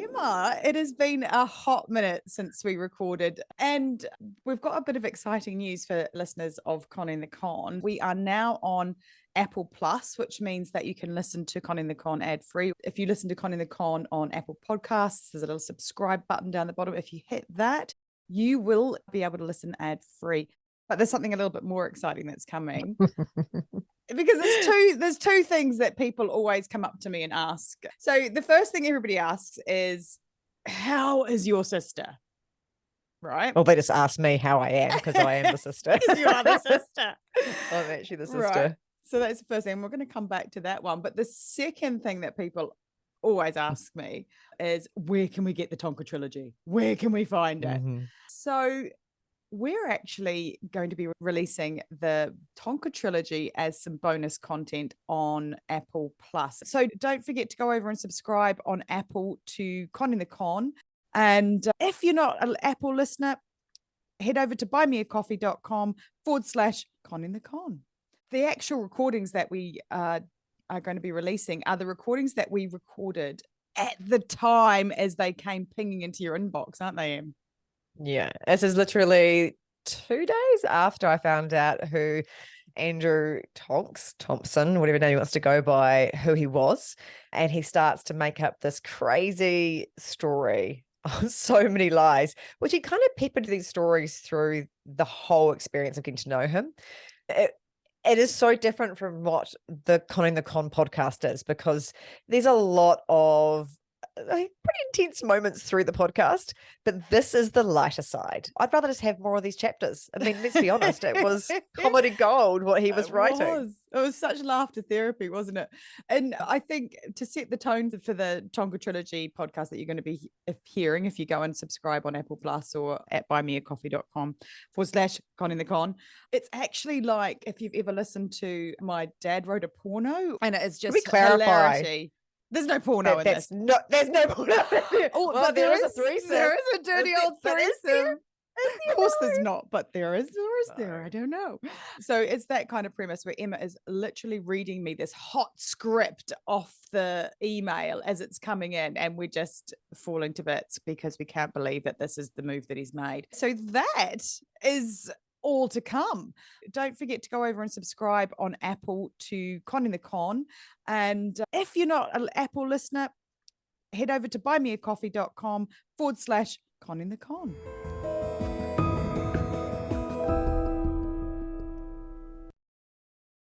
Emma, it has been a hot minute since we recorded, and we've got a bit of exciting news for listeners of Conning the Con. We are now on Apple Plus, which means that you can listen to Conning the Con ad free. If you listen to Conning the Con on Apple Podcasts, there's a little subscribe button down the bottom. If you hit that, you will be able to listen ad free. But there's something a little bit more exciting that's coming. Because there's two things that people always come up to me and ask. So the first thing everybody asks is, how is your sister? Right? Well, they just asked me how I am because I am the sister. Because you are the sister. I'm actually the sister. Right. So that's the first thing. We're going to come back to that one. But the second thing that people always ask me is, where can we get the Tonka Trilogy? Where can we find it? Mm-hmm. So we're actually going to be releasing the Tonka Trilogy as some bonus content on Apple Plus. So don't forget to go over and subscribe on Apple to Conning the Con. And if you're not an Apple listener, head over to buymeacoffee.com/Conning the Con. The actual recordings that we are going to be releasing are the recordings that we recorded at the time as they came pinging into your inbox, aren't they, Em? Yeah, this is literally 2 days after I found out who Andrew Thompson, whatever name he wants to go by, who he was. And he starts to make up this crazy story of so many lies, which he kind of peppered these stories through the whole experience of getting to know him. It is so different from what the Conning the Con podcast is, because there's a lot of pretty intense moments through the podcast, but this is the lighter side. I'd rather just have more of these chapters. I mean, let's be honest, it was comedy gold what he was writing. It was such laughter therapy, wasn't it? And I think to set the tone for the Tonka Trilogy podcast that you're going to be hearing, if you go and subscribe on Apple Plus or at buymeacoffee.com/Conning the Con, it's actually like if you've ever listened to My Dad Wrote a Porno, and it is just hilarity. There's no porno in this. There's no porno. Oh, but there is a threesome. There is a dirty old threesome. Of course there's not, but there is, or is there? I don't know. So it's that kind of premise where Emma is literally reading me this hot script off the email as it's coming in, and we're just falling to bits because we can't believe that this is the move that he's made. So that is all to come. Don't forget to go over and subscribe on Apple to Conning the Con. And if you're not an Apple listener, head over to buymeacoffee.com/Conning the Con.